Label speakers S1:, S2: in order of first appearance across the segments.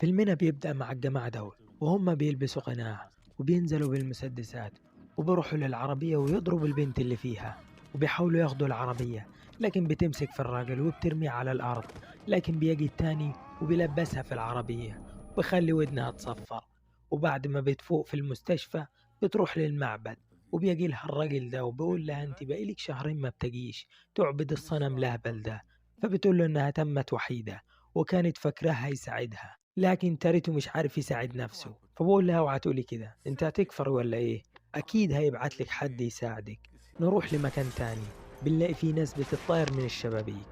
S1: فيلمنا بيبدأ مع الجماعة دول وهم بيلبسوا قناع وبينزلوا بالمسدسات وبيروحوا للعربية ويضربوا البنت اللي فيها وبيحاولوا ياخدوا العربية، لكن بتمسك في الراجل وبترميه على الأرض. لكن بيجي التاني وبيلبسها في العربية وبيخلي ودنها تصفر. وبعد ما بتفوق في المستشفى بتروح للمعبد وبيجي لها الراجل ده وبيقول لها انت بقالك شهرين ما بتجيش تعبد الصنم الأهبل ده. فبتقول له انها تمت وحيدة وكانت فاكراه هيساعدها، لكن تاريته مش عارف يساعد نفسه. فبقول لها اوعى تقولي كده، انت هتكفر ولا ايه؟ اكيد هيبعت لك حد يساعدك. نروح لمكان تاني بنلاقي فيه ناس بتطاير من الشبابيك،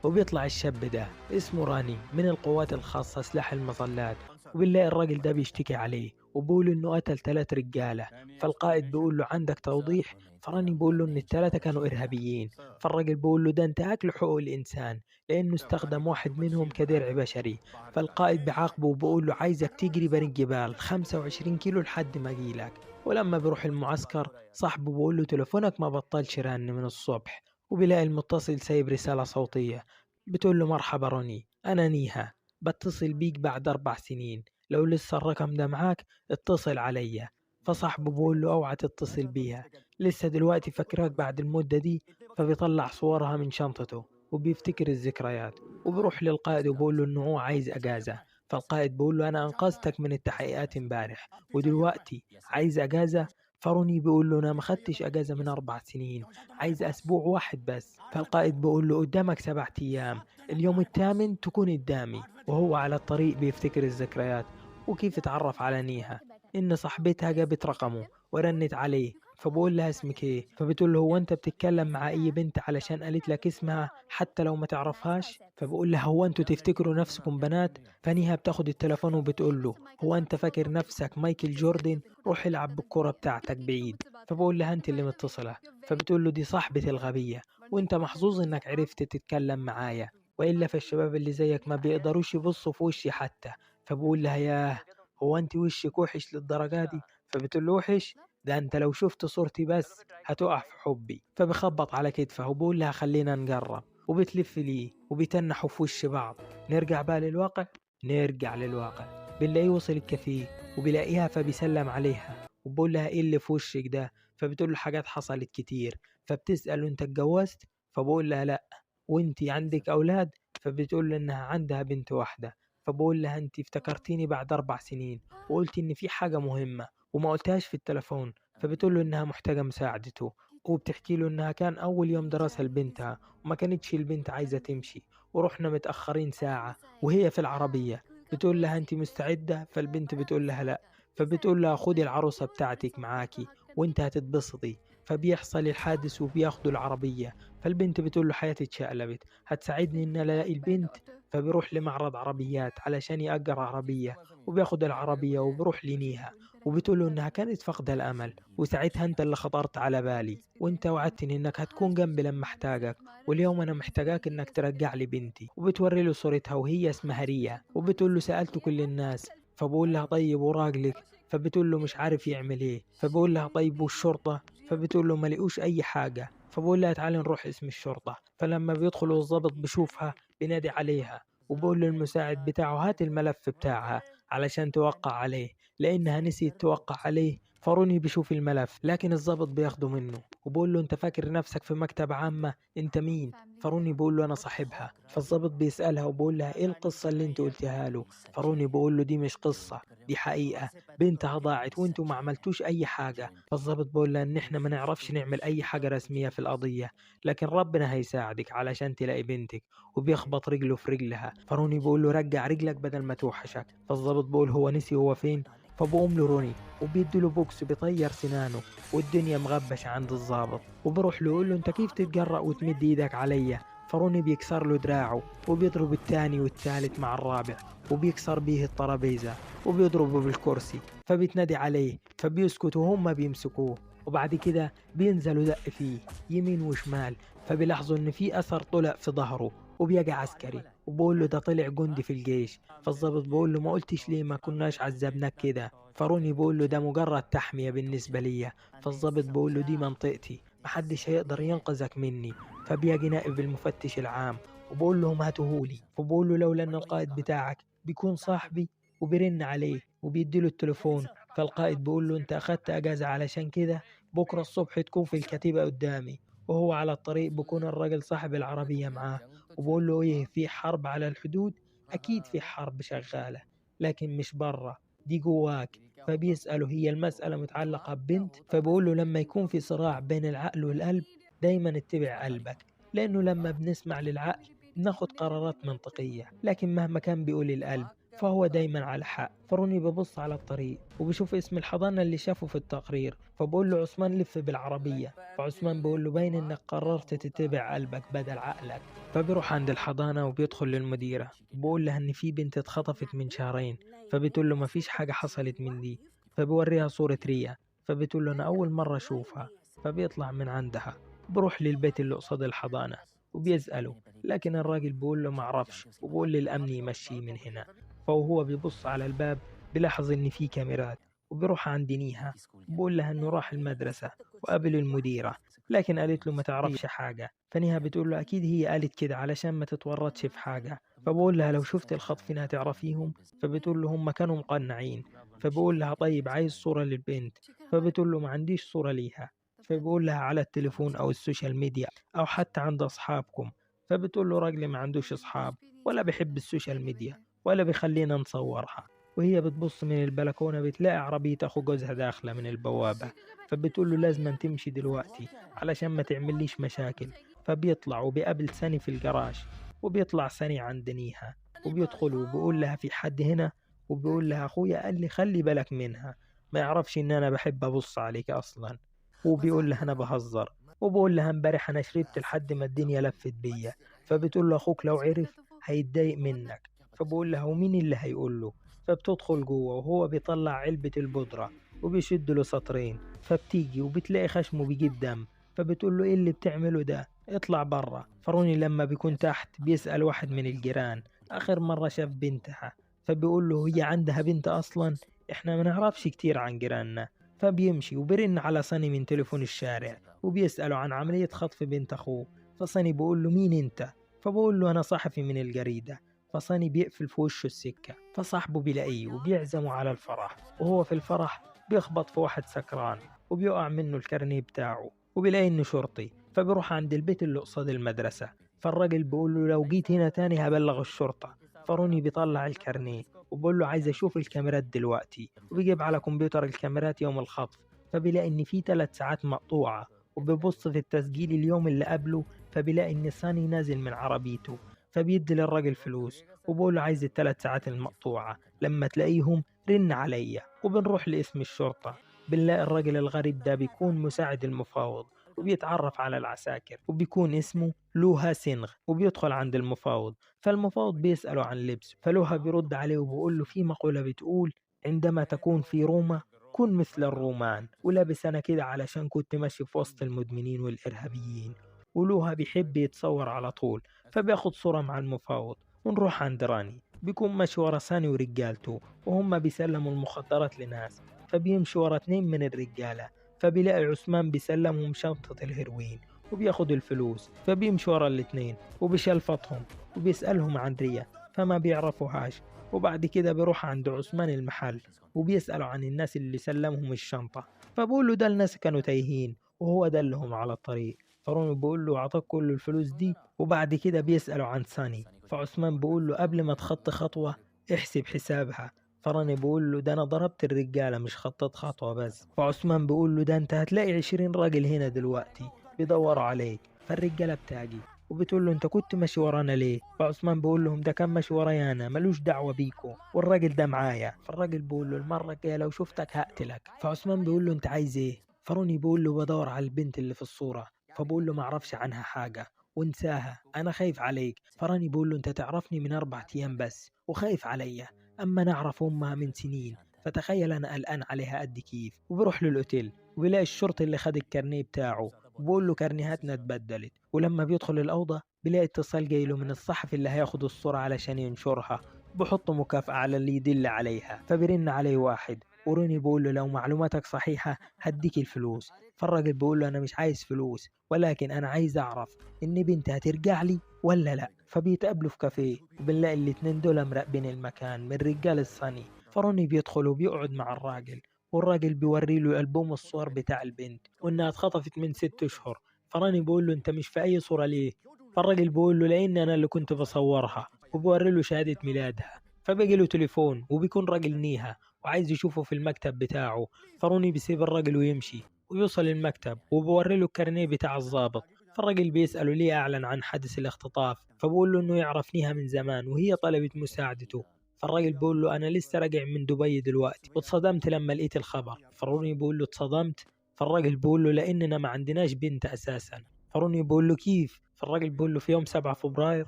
S1: وبيطلع الشاب ده اسمه راني من القوات الخاصة سلاح المظلات. وبنلاقي الراجل ده بيشتكي عليه وبيقول انه قتل 3 رجالة. فالقائد بيقول له عندك توضيح؟ فراني بيقول له ان ال3 كانوا ارهابيين. فالراجل بيقول له ده انت اكل حقوق الانسان لانه استخدم واحد منهم كدرع بشري. فالقائد بيعاقبه وبيقول له عايزك تجري بين الجبال 25 كيلو لحد ما اجيلك. ولما بيروح المعسكر صاحبه بيقول له تليفونك ما بطلش رن من الصبح، وبيلاقي المتصل سايب رسالة صوتية بتقول له مرحبا روني، أنا نيها، بتصل بيك بعد 4 سنين، لو لسه الرقم ده معاك اتصل عليا. فصاحبه بيقول له اوعى تتصل بيها، لسه دلوقتي فاكراك بعد المدة دي. فبيطلع صورها من شنطته وبيفتكر الذكريات وبروح للقائد وبقول له انه هو عايز اجازة. فالقائد بيقول له انا انقذتك من التحقيقات امبارح ودلوقتي عايز اجازة. فروني بيقول له انا ما خدتش اجازة من 4 سنين، عايز اسبوع واحد بس. فالقائد بيقول له قدامك 7 ايام، اليوم الثامن تكون قدامي. وهو على الطريق بيفتكر الذكريات وكيف اتعرف على نيها، ان صاحبتها جابت رقمه ورنت عليه. فبقول لها اسمك ايه؟ فبتقول له هو انت بتتكلم مع اي بنت علشان قالت لك اسمها حتى لو ما تعرفهاش؟ فبقول لها هو انتوا تفتكروا نفسكم بنات؟ فنيها بتاخد التليفون وبتقول له هو انت فاكر نفسك مايكل جوردن؟ روح العب بالكرة بتاعتك بعيد. فبقول لها انت اللي متصلة. فبتقول له دي صاحبتي الغبية، وانت محظوظ انك عرفت تتكلم معايا، والا فالشباب اللي زيك ما بيقدروش يبصوا في وشي حتى. فبقول لها ياه، هو انت وشك وحش للدرجة دي؟ فبتقول له وحش؟ ده انت لو شفت صورتي بس هتقع في حبي. فبخبط على كتفه وبقول لها خلينا نقرب، وبتلف ليه وبيتنحوا في وش بعض. نرجع بقى للواقع. نرجع للواقع بنلاقيه وصل الكافيه وبيلاقيها فبيسلم عليها وبقول لها ايه اللي في وشك ده؟ فبتقول له حاجات حصلت كتير. فبتسأله انت اتجوزت؟ فبقول لها لا. وانتي عندك اولاد؟ فبتقول له انها عندها بنت واحدة. فبقول لها انت افتكرتيني بعد 4 سنين وقلت ان في حاجة مهمة وما قلتهاش في التلفون. فبتقول له انها محتاجة مساعدته، وبتحكي له انها كان اول يوم دراسة لبنتها وما كانتش البنت عايزة تمشي، ورحنا متأخرين ساعة وهي في العربية. بتقول لها انت مستعدة؟ فالبنت بتقول لها لا. فبتقول لها خدي العروسة بتاعتك معاكي وانت هتتبسطي. فبيحصل الحادث وبياخدوا العربية. فالبنت بتقول له حياتي اتشقلبت، هتساعدني ان الاقي البنت؟ فبيروح لمعرض عربيات علشان يأجر عربية، وبياخد العربية وبروح لنيها وبتقول له انها كانت فاقدة الامل. وساعتها انت اللي خطرت على بالي وانت وعدتني انك هتكون جنبي لما احتاجك، واليوم انا محتاجاك انك ترجع لي بنتي. وبتوري له صورتها وهي اسمها ريا وبتقول له سألت كل الناس. فبقول لها طيب وراجلك؟ فبتقول له مش عارف يعمل ايه. فبقول لها طيب والشرطة؟ فبتقول له ما لقوش اي حاجة. فبقول لها تعالي نروح اسم الشرطة. فلما بيدخلوا الضابط بشوفها بينادي عليها وبقول للمساعد بتاعه هات الملف بتاعها علشان توقع عليه، لأنها نسيت توقع عليه. فاروني بيشوف الملف لكن الضابط بياخده منه وبقول له انت فاكر نفسك في مكتب عامة؟ انت مين؟ فاروني بيقول له انا صاحبها. فالضابط بيسألها وبقول لها ايه القصة اللي انت قلتها له؟ فاروني بيقول له دي مش قصة، دي حقيقة، بنتها ضاعت وانتوا ما عملتوش اي حاجة. فالضابط بيقول لها ان احنا ما نعرفش نعمل اي حاجة رسمية في القضية، لكن ربنا هيساعدك علشان تلاقي بنتك. وبيخبط رجله في رجلها. فاروني بيقول له رجع رجلك بدل ما توحشك. فالضابط بيقول هو نسي هو فين؟ فبقوم له روني وبيديله بوكس بيطير سنانه، والدنيا مغبشة عند الضابط. وبروح له يقول له انت كيف تتجرأ وتمد ايدك عليا؟ فروني بيكسر له دراعه وبيضرب الثاني والثالث مع الرابع وبيكسر بيه الترابيزة وبيضربه بالكرسي. فبيتنادي عليه فبيسكت وهم بيمسكوه. وبعد كده بينزلوا دق فيه يمين وشمال. فبيلاحظوا ان في اثر طلع في ظهره وبيجي عسكري وبقول له ده طلع جندي في الجيش. فالضابط بقول له ما قلتش ليه ما كناش عذبناك كده؟ فاروني بقول له ده مجرد تحمية بالنسبة لي. فالضابط بقول له دي منطقتي، محدش هيقدر ينقذك مني. فبيجي نائب المفتش العام وبقول لهم هاتوهولي. فبقول له لولا ان القائد بتاعك بيكون صاحبي وبيرن عليه وبيديله التليفون. فالقائد بيقول له: انت اخدت اجازة علشان كده بكرة الصبح تكون في الكتيبة قدامي. وهو على الطريق بيكون الراجل صاحب العربية معاه وبقول له: ايه، في حرب على الحدود؟ اكيد في حرب شغالة، لكن مش برا، دي جواك. فبيسأله: هي المسألة متعلقة ببنت؟ فبقول له: لما يكون في صراع بين العقل والقلب دايما اتبع قلبك، لأنه لما بنسمع للعقل بناخد قرارات منطقية، لكن مهما كان بيقول القلب فهو دايما على حق. فروني ببص على الطريق وبشوف اسم الحضانة اللي شافه في التقرير، فبقول له: عثمان لف بالعربية. فعثمان بقول له: باين انك قررت تتبع قلبك بدل عقلك. فبيروح عند الحضانة وبيدخل للمديرة، بقول لها ان في بنت اتخطفت من شهرين. فبتقول له: مفيش حاجة حصلت من دي. فبوريها صورة ريا، فبتقول له: انا اول مرة اشوفها. فبيطلع من عندها، بروح للبيت اللي قصاد الحضانة وبيسأله، لكن الراجل بيقول له معرفش، وبقول للأمن يمشيه من هنا. فهو بيبص على الباب بيلاحظ إن في كاميرات، وبيروح عند نيها وبقول لها إنه راح المدرسة وقابل المديرة، لكن قالت له ما تعرفش حاجة. فنيها بتقول له: أكيد هي قالت كده علشان ما تتورطش في حاجة. فبقول لها: لو شفت الخطفين هتعرفيهم؟ فبتقول له: هم كانوا مقنعين. فبقول لها: طيب عايز صورة للبنت؟ فبتقول له: ما عنديش صورة ليها. فبقول لها: على التليفون أو السوشيال ميديا أو حتى عند أصحابكم؟ فبتقول له: راجلي ما عندوش أصحاب ولا بيحب السوشيال ميديا ولا بيخلينا نصورها. وهي بتبص من البلكونة بتلاقي عربية أخو جوزها داخلة من البوابة، فبتقول له: لازم تمشي دلوقتي علشان ما تعمليش مشاكل. فبيطلع وبيقابل ساني في الجراج، وبيطلع ساني عند نيها وبيدخل وبيقول لها: في حد هنا؟ وبيقول لها: أخويا قال لي خلي بالك منها، ما يعرفش إن أنا بحب أبص عليك أصلا. وبيقول لها: أنا بهزر. وبقول لها: امبارح أنا شربت لحد ما الدنيا لفت بيا. فبتقول له: أخوك لو عرف هيتضايق منك. فبقول لها: ومين اللي هيقول له؟ فبتدخل جوه وهو بيطلع علبة البودرة وبيشد له سطرين، فبتيجي وبتلاقي خشمه بيجيب دم. فبتقول له: ايه اللي بتعمله ده؟ اطلع برا. فروني لما بيكون تحت بيسأل واحد من الجيران آخر مرة شاف بنتها، فبيقول له: هي عندها بنت أصلا؟ احنا ما نعرفش كتير عن جيراننا. فبيمشي وبرن على صني من تليفون الشارع وبيسأله عن عملية خطف بنت أخوه. فصني بيقول له: مين أنت؟ فبقول له: أنا صحفي من الجريدة. فصني بيقفل في وشه السكة، فصاحبه بيلاقيه وبيعزمه على الفرح. وهو في الفرح بيخبط في واحد سكران وبيقع منه الكارنيه بتاعه، وبيلاقي إنه شرطي. فبيروح عند البيت اللي قصاد المدرسة، فالراجل بيقول له: لو جيت هنا تاني هبلغ الشرطة. فروني بيطلع الكارنيه وبقول له: عايز أشوف الكاميرات دلوقتي. وبيجيب على كمبيوتر الكاميرات يوم الخطف، فبيلاقي إن في 3 ساعات مقطوعة. وبيبص في التسجيل اليوم اللي قبله، فبيلاقي إن ساني نازل من عربيته. فبيدي للراجل فلوس وبقول له: عايز ال3 ساعات المقطوعة، لما تلاقيهم رن عليا. وبنروح لاسم الشرطة، بنلاقي الراجل الغريب ده بيكون مساعد المفاوض وبيتعرف على العساكر، وبيكون اسمه لوها سينغ. وبيدخل عند المفاوض، فالمفاوض بيسأله عن لبس، فلوها بيرد عليه وبيقول له: في مقولة بتقول عندما تكون في روما كن مثل الرومان. ولابس أنا كده علشان كنت ماشي في وسط المدمنين والإرهابيين. ولوها بيحب يتصور على طول، فبياخد صورة مع المفاوض. ونروح عند راني بيكون ماشي ورا ساني ورجالته وهم بيسلموا المخدرات لناس، فبيمشي ورا 2 من الرجالة، فبيلاقي عثمان بيسلمهم شنطة الهيروين وبياخد الفلوس. فبيمشي ورا الاتنين وبيشلفطهم وبيسألهم عن ريا، فما بيعرفوهاش. وبعد كده بيروح عند عثمان المحل وبيسألوا عن الناس اللي سلمهم الشنطة، فبقول له: ده الناس كانوا تايهين وهو دلهم على الطريق. فروني بيقول له: أعطاك كل الفلوس دي؟ وبعد كده بيسألوا عن ساني، فعثمان بيقول له: قبل ما تخطي خطوة احسب حسابها. فراني بيقول له: ده أنا ضربت الرجالة مش خطيت خطوة بس. فعثمان بيقول له: ده أنت هتلاقي 20 راجل هنا دلوقتي بيدوروا عليك. فالرجالة بتاجي وبتقول له: أنت كنت ماشي ورانا ليه؟ فعثمان بيقول لهم: ده كان ماشي ورايا أنا، ملوش دعوة بيكو، والراجل ده معايا. فالراجل بيقول له: المرة الجاية لو شفتك هقتلك. فعثمان بيقول له: أنت عايز إيه؟ فروني بيقول له: بدور على البنت اللي في الصورة. فبقول له: معرفش عنها حاجة وانساها، أنا خايف عليك. فراني بيقول له: أنت تعرفني من 4 أيام بس وخايف عليا، أما نعرف أمها من سنين، فتخيل أنا قلقان عليها قد كيف. وبروح للأوتيل وبيلاقي الشرطي اللي خد الكارنيه بتاعه وبقول له: كارنيهاتنا اتبدلت. ولما بيدخل الأوضة بيلاقي اتصال جاي له من الصحفي اللي هياخد الصورة علشان ينشرها، بحط مكافأة على اللي يدل عليها. فبيرن عليه واحد وروني بيقول له لو معلوماتك صحيحة هديك الفلوس. فالراجل بيقول له أنا مش عايز فلوس، ولكن أنا عايز أعرف إن بنتي هترجع لي ولا لأ. فبيتقابلوا في كافيه وبنلاقي الاتنين دول مراقبين المكان من رجال الصني. فروني بيدخل وبيقعد مع الراجل، والراجل بيوري له ألبوم الصور بتاع البنت وإنها اتخطفت من 6 أشهر. فراني بيقول له أنت مش في أي صورة ليه؟ فالراجل بيقول له لأن أنا اللي كنت بصورها، وبوري له شهادة ميلادها. فبيجي له تليفون وبيكون راجل نيها وعايز يشوفه في المكتب بتاعه. فروني بيسيب الراجل ويمشي ويوصل المكتب وبوري له الكارنيه بتاع الضابط. فالراجل بيسأله ليه أعلن عن حدث الاختطاف، فبقول له إنه يعرف نيها من زمان وهي طلبت مساعدته. فالراجل بيقول له أنا لسه راجع من دبي دلوقتي واتصدمت لما لقيت الخبر. فروني بيقول له اتصدمت؟ فالراجل بيقول له لأننا ما عندناش بنت أساسا. فروني بيقول له كيف؟ فالراجل بيقول له في يوم 7 فبراير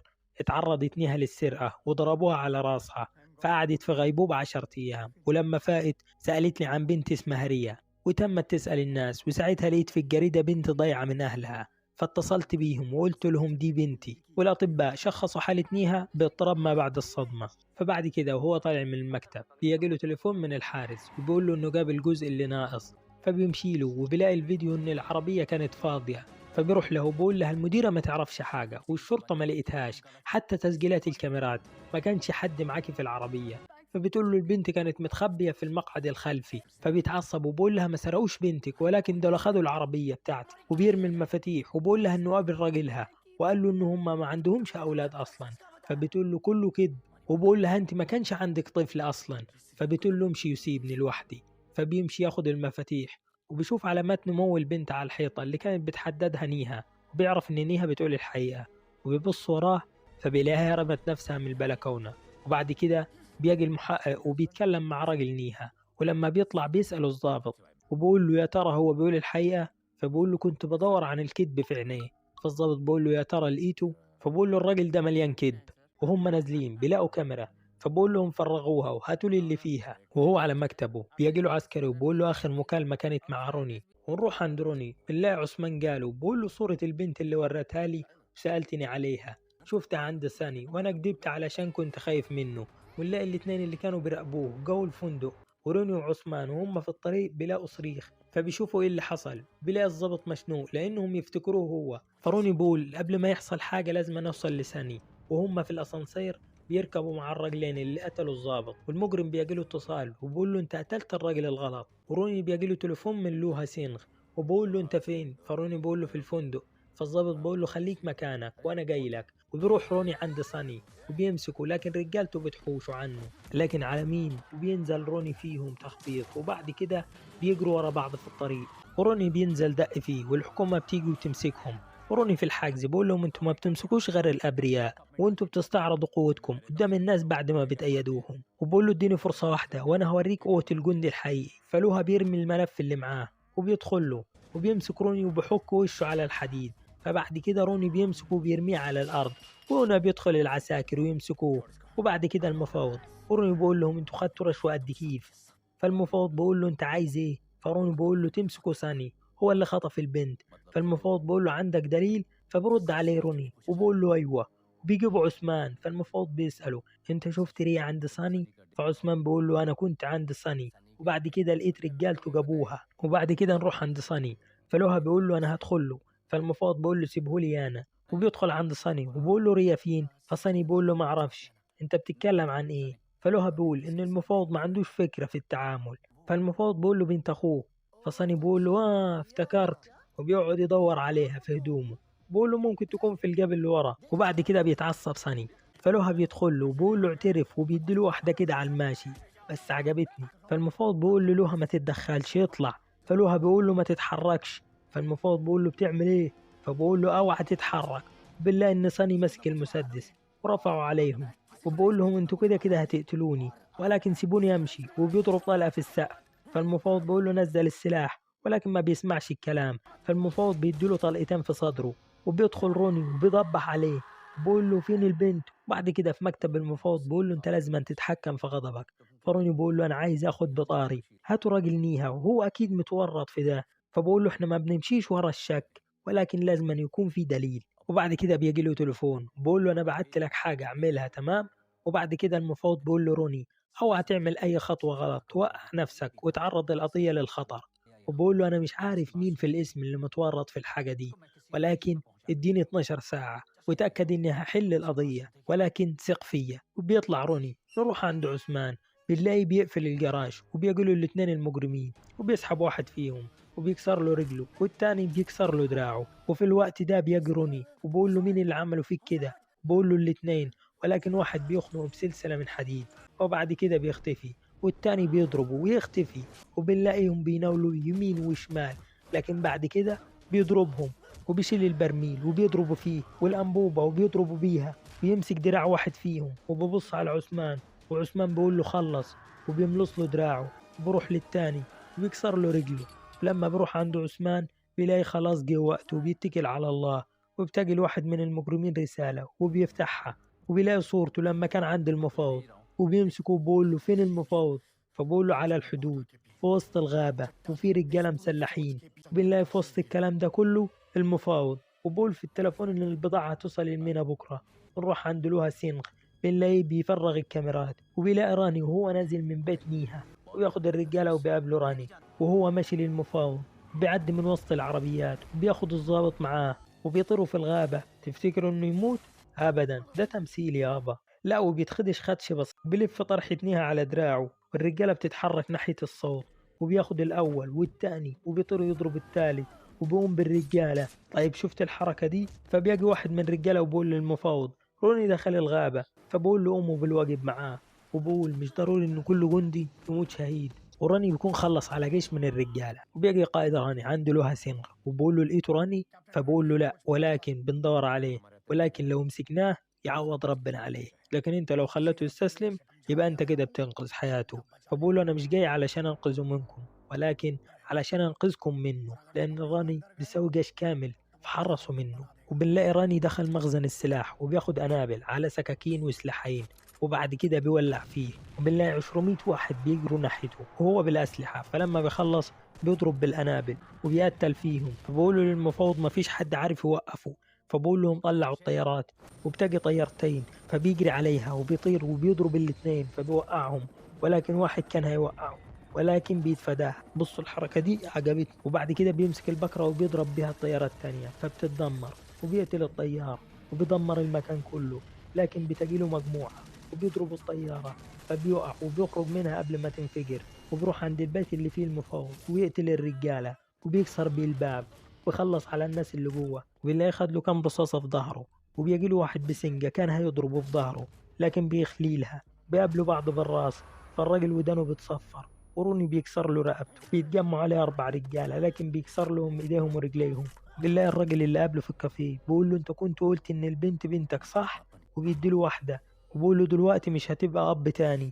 S1: اتعرضت نيها للسرقة وضربوها على راسها، فقعدت في غيبوبة 10 أيام، ولما فاقت سألت لي عن بنت اسمها ريا، وتمت تسأل الناس، وساعتها لقيت في الجريدة بنت ضايعة من أهلها، فاتصلت بيهم وقلت لهم دي بنتي، والأطباء شخصوا حالة نيها باضطراب ما بعد الصدمة. فبعد كده وهو طالع من المكتب بيجي له تليفون من الحارس وبيقول له إنه جاب الجزء اللي ناقص. فبيمشي له وبيلاقي الفيديو إن العربية كانت فاضية. فبيروح له وبقول له المديرة ما تعرفش حاجة والشرطة ما لقيتهاش، حتى تسجيلات الكاميرات ما كانش حد معاكي في العربية. فبتقول له البنت كانت متخبية في المقعد الخلفي. فبيتعصب وبقول لها ما سرقوش بنتك، ولكن دول اخذوا العربية بتاعتي، وبيرمي المفاتيح وبقول لها انه قابل راجلها وقال له ان هم ما عندهمش اولاد اصلا. فبتقول له كله كذب، وبقول لها انت ما كانش عندك طفل اصلا. فبتقول له امشي وسيبني لوحدي. فبيمشي ياخد المفاتيح وبيشوف علامات نمو البنت على الحيطة اللي كانت بتحددها نيها، وبيعرف ان نيها بتقول الحقيقة. وبيبص وراه فبيلاقيها رمت نفسها من البلكونة. وبعد كده بيجي المحقق وبيتكلم مع راجل نيها، ولما بيطلع بيسأله الضابط وبقول له يا ترى هو بيقول الحقيقة؟ فبقول له كنت بدور عن الكذب في عينيه. فالضابط بقول له يا ترى لقيته؟ فبقول له الراجل ده مليان كذب. وهم نازلين بيلاقوا كاميرا، فبقول لهم فرغوها وهاتوا لي اللي فيها. وهو على مكتبه بيجي له عسكري وبقول له اخر مكالمة كانت مع روني. ونروح عند روني بنلاقي عثمان قاله بقول له صورة البنت اللي ورتها لي وسألتني عليها شفتها عند ساني وانا كدبت علشان كنت خايف منه. ونلاقي الاتنين اللي كانوا بيراقبوه جو الفندق، وروني وعثمان وهم في الطريق بيلاقوا صريخ. فبيشوفوا ايه اللي حصل، بيلاقي الضابط مشنوق لانهم يفتكروه هو. فروني بول قبل ما يحصل حاجة لازم نوصل لساني. وهم في الاسانسير بيركبوا مع الرجلين اللي قتلوا الضابط، والمجرم بيجيله اتصال وبقول له انت قتلت الراجل الغلط. وروني بيجيله تليفون من لوها سينغ وبقول له انت فين؟ فروني بقول له في الفندق. فالضابط بقول له خليك مكانك وانا جاي لك. وبيروح روني عند صني وبيمسكوا، لكن رجالته بتحوشوا عنه. لكن على مين؟ وبينزل روني فيهم تخطيط، وبعد كده بيجروا ورا بعض في الطريق. وروني بينزل دق فيه والحكومة بتيجي وتمسكهم. وروني في الحجز بقول لهم انتم ما بتمسكوش غير الابرياء، وانتم بتستعرضوا قوتكم قدام الناس بعد ما بتأيدوهم. وبقول له اديني فرصة واحدة وانا هوريك قوة الجندي الحقيقي. فلوها بيرمي الملف اللي معاه وبيدخل له وبيمسك روني وبيحك وشه على الحديد. فبعد كده روني بيمسكه وبيرميه على الارض، وهنا بيدخل العساكر ويمسكوه. وبعد كده المفاوض، وروني بيقول لهم انتوا خدتوا رشوة قد كيف؟ فالمفاوض بيقول له انت عايز ايه؟ فروني بيقول له تمسكوا ساني هو اللي خطف البنت. فالمفاوض بيقول له عندك دليل؟ فبرد عليه روني وبقول له ايوه. بيجيبوا عثمان، فالمفاوض بيسأله انت شفت ريا عند ساني؟ فعثمان بيقول له انا كنت عند ساني وبعد كده لقيت رجالته جابوها، وبعد كده نروح عند ساني. فلوها بيقول له انا هدخل له. فالمفاوض بيقول له سيبهولي انا. وبيدخل عند صني وبيقول له ريا فين؟ فصني بيقول له ما اعرفش. انت بتتكلم عن ايه؟ فلوها بيقول ان المفاوض ما عندوش فكرة في التعامل. فالمفاوض بيقول له بنت اخوه. فصني بيقول له افتكرت. وبيقعد يدور عليها في هدومه، بيقول له ممكن تكون في الجبل اللي ورا. وبعد كده بيتعصب صني. فلوها بيدخل له وبيقول له اعترف، وبيديله واحدة كده على الماشي بس عجبتني. فالمفاوض بيقول له لوها ما تتدخلش يطلع. فلوها بيقول له ما تتحركش. فالمفاوض بيقول له بتعمل ايه؟ فبقول له اوعى تتحرك. بالله ان صني مسك المسدس ورفعوا عليهم، وبقول لهم انتوا كده كده هتقتلوني ولكن سيبوني امشي، وبيضرب طلقه في السقف. فالمفاوض بقول له نزل السلاح، ولكن ما بيسمعش الكلام. فالمفاوض بيديله طلقتين في صدره، وبيدخل روني وبيضبح عليه. بقول له فين البنت؟ وبعد كده في مكتب المفاوض بقول له انت لازم تتحكم في غضبك. فروني بقول له انا عايز اخد بطاري، هاتوا راجل نيها وهو اكيد متورط في ده. فبقول له احنا ما بنمشيش ورا الشك، ولكن لازم أن يكون في دليل. وبعد كده بيجي له تليفون بقول له انا بعت لك حاجه اعملها تمام. وبعد كده المفاوض بقول له روني اوعى تعمل اي خطوة غلط توقع نفسك وتعرض القضية للخطر. وبقول له انا مش عارف مين في الاسم اللي متورط في الحاجة دي، ولكن اديني 12 ساعة وتأكد اني هحل القضية، ولكن ثق فيا. وبيطلع روني نروح عند عثمان، بنلاقي بيقفل الجراج وبيقولوا الاتنين المجرمين، وبيسحب واحد فيهم وبيكسر له رجله والتاني بيكسر له دراعه. وفي الوقت ده بيجي روني وبقول له مين اللي عملوا فيك كده؟ بقول له الاتنين، ولكن واحد بيخنقه بسلسلة من حديد وبعد كده بيختفي، والتاني بيضربه ويختفي، وبنلاقيهم بيناولوا يمين وشمال. لكن بعد كده بيضربهم وبيشيل البرميل وبيضربوا فيه والأنبوبة وبيضربوا بيها، ويمسك دراع واحد فيهم وببص على عثمان، وعثمان بيقول له خلص وبيملص له دراعه، وبروح للتاني وبيكسر له رجله. لما بروح عند عثمان بيلاقي خلاص جه وقته وبيتكل على الله، وبتجي الواحد من المجرمين رسالة وبيفتحها وبيلاقي صورته لما كان عند المفاوض، وبيمسكه وبيقول له فين المفاوض؟ فبقول له على الحدود في وسط الغابة وفي رجالة مسلحين. وبنلاقي في وسط الكلام ده كله المفاوض، وبقول في التليفون إن البضاعة توصل المينا بكرة. نروح عند لوها سينغ، بنلاقيه بيفرغ الكاميرات وبيلاقي راني وهو نازل من بيت نيها، وياخد الرجالة وبيقابله راني وهو ماشي للمفاوض. بيعدي من وسط العربيات وبياخد الضابط معاه وبيطيروا في الغابة. تفتكروا إنه يموت؟ أبدا، ده تمثيل يابا. لا، وبيتخدش خدش بس بيلف طرحة نيها على دراعه، والرجالة بتتحرك ناحية الصوت، وبياخد الأول والتاني وبيطير يضرب التالت وبيقوم بالرجالة. طيب شفت الحركة دي؟ فبيجي واحد من الرجالة وبقول للمفاوض روني دخل الغابة، فبقول له قوموا بالواجب معاه، وبقول مش ضروري إن كل جندي يموت شهيد. وراني بيكون خلص على جيش من الرجالة، وبيجي قائد راني عنده لها سنغ وبقول له لقيته راني؟ فبقول له لا، ولكن بندور عليه، ولكن لو مسكناه يعوض ربنا عليه، لكن انت لو خليته يستسلم يبقى انت كده بتنقذ حياته. فبقول له انا مش جاي علشان انقذه منكم، ولكن علشان انقذكم منه، لان راني بيسوي جيش كامل فحرصوا منه. وبنلاقي راني دخل مخزن السلاح وبياخد انابل على سكاكين وسلاحين، وبعد كده بيولع فيه، وبنلاقي 200 واحد بيجروا ناحيته وهو بالأسلحة. فلما بيخلص بيضرب بالأنابل وبيقتل فيهم. فبقولوا للمفاوض ما فيش حد عارف يوقفه، فبقول لهم طلعوا الطيارات، وبتجي طيارتين فبيجري عليها وبيطير وبيضرب الاتنين فبيوقعهم، ولكن واحد كان هيوقعه ولكن بيتفاداها. بصوا الحركة دي عجبتني. وبعد كده بيمسك البكرة وبيضرب بيها الطيارة التانية فبتتدمر، وبيقتل الطيار وبيدمر المكان كله. لكن بتجيله مجموعة وبيضربوا الطيارة فبيقع وبيخرج منها قبل ما تنفجر، وبروح عند البيت اللي فيه المفاوض ويقتل الرجالة وبيكسر بيه الباب ويخلص على الناس اللي جوه. وبيلاقي خد له كام رصاصة في ظهره، وبيجي له واحد بسنجة كان هيضربه في ظهره لكن بيخليلها. بيقابلوا بعض بالراس، فالراجل ودانه بتصفر وروني بيكسر له رقبته. بيتجمعوا عليه 4 رجالة لكن بيكسر لهم ايديهم ورجليهم. بنلاقي الراجل اللي قابله في الكافيه بيقول له انت كنت قلت ان البنت بنتك صح؟ وبيديله واحدة وبقول له دلوقتي مش هتبقى اب تاني،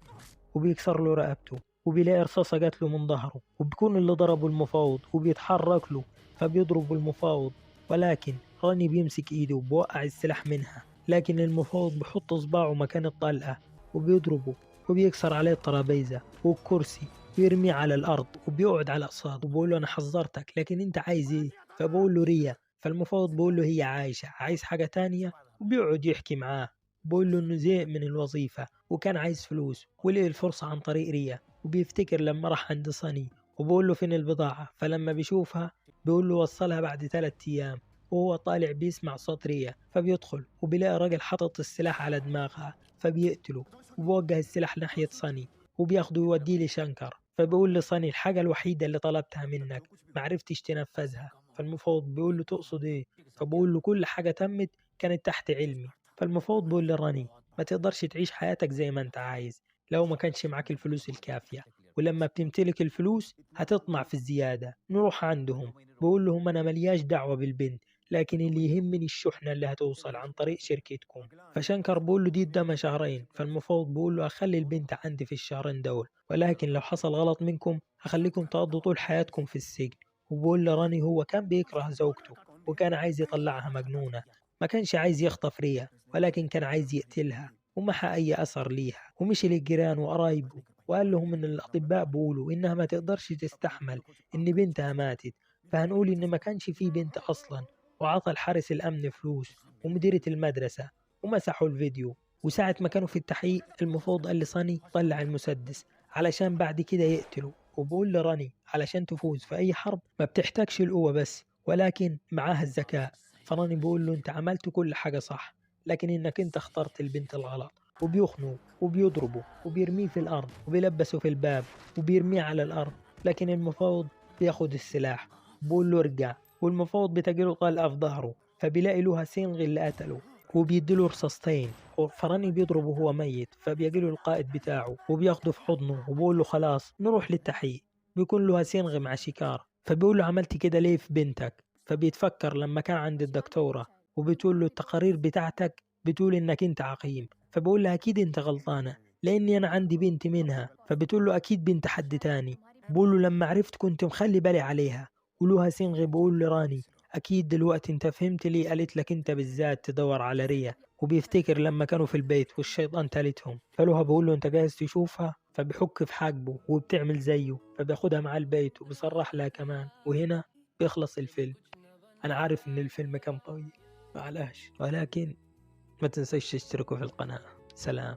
S1: وبيكسر له رقبته. وبيلاقي رصاصة جات له من ظهره، وبيكون اللي ضربه المفاوض وبيتحرك له فبيضرب المفاوض، ولكن راني بيمسك ايده وبوقع السلاح منها، لكن المفاوض بيحط صباعه مكان الطلقة وبيضربه وبيكسر عليه الترابيزة والكرسي ويرميه على الأرض وبيقعد على قصاده. وبقول له أنا حذرتك لكن أنت عايز إيه؟ فبقول له ريا. فالمفاوض بقول له هي عايشة، عايز حاجة تانية؟ وبيقعد يحكي معاه. بقول له إنه زهق من الوظيفة وكان عايز فلوس ولقي الفرصة عن طريق ريا، وبيفتكر لما راح عند صني وبقول له فين البضاعة، فلما بيشوفها بيقول له وصلها بعد 3 أيام. وهو طالع بيسمع صوت ريا فبيدخل وبيلاقي راجل حاطط السلاح على دماغها فبيقتله، وبوجه السلاح ناحية صني وبياخده يوديه لشنكر. فبيقول لصني الحاجة الوحيدة اللي طلبتها منك معرفتش تنفذها. فالمفوض بيقول له تقصد ايه؟ فبقول له كل حاجة تمت كانت تحت علمي. فالمفوض بيقول لراني ما تقدرش تعيش حياتك زي ما انت عايز لو ما كانش معاك الفلوس الكافية، ولما بتمتلك الفلوس هتطمع في الزيادة. نروح عندهم بقول لهم انا ملياش دعوة بالبنت، لكن اللي يهمني الشحنة اللي هتوصل عن طريق شركتكم. فشنكر بقول له دي قدامها شهرين. فالمفوض بقول له اخلي البنت عندي في الشهرين دول، ولكن لو حصل غلط منكم هخليكم تقضوا طول حياتكم في السجن. وبقول لراني هو كان بيكره زوجته وكان عايز يطلعها مجنونة، ما كانش عايز يخطف ريا ولكن كان عايز يقتلها ومحى أي أثر ليها. ومشي للجيران وقرايبه وقال لهم إن الأطباء بيقولوا إنها ما تقدرش تستحمل إن بنتها ماتت، فهنقول إن ما كانش في بنت أصلا. وعطى الحارس الأمن فلوس ومديرة المدرسة ومسحوا الفيديو وساعة ما كانوا في التحقيق المفروض قال لصاني طلع المسدس علشان بعد كده يقتله، وبقول لراني علشان تفوز في أي حرب ما بتحتاجش القوة بس ولكن معاها الذكاء. فراني بقول له أنت عملت كل حاجة صح، لكن إنك أنت اخترت البنت الغلط. وبيخنوه وبيضربه وبيرميه في الأرض وبيلبسه في الباب وبيرميه على الأرض، لكن المفروض بياخد السلاح. بقول له ارجع، والمفروض بتجيله طلقة في ظهره، فبيلاقي له سينغ اللي قتله وبيديله رصاصتين. فراني بيضربه وهو ميت، فبيجيله القائد بتاعه وبياخده في حضنه وبيقول له خلاص نروح للتحقيق. بيكون له سينغ مع شيكار، فبيقول له عملت كده ليه في بنتك؟ فبيتفكر لما كان عند الدكتورة وبتقول له التقارير بتاعتك بتقول انك انت عقيم. فبقول لها اكيد انت غلطانة لاني انا عندي بنت منها. فبتقول له اكيد بنت حد تاني. بقول له لما عرفت كنت مخلي بالي عليها. ولها سينغ بقول لراني أكيد دلوقتي أنت فهمت ليه قالت لك أنت بالذات تدور على ريا، وبيفتكر لما كانوا في البيت والشيطان تالتهم. فلوها بقول له أنت جاهز تشوفها؟ فبيحك في حاجبه وبتعمل زيه، فبياخدها مع البيت وبيصرح لها كمان. وهنا بيخلص الفيلم. أنا عارف إن الفيلم كان طويل معلش، ولكن ما تنسيش تشتركوا في القناة. سلام.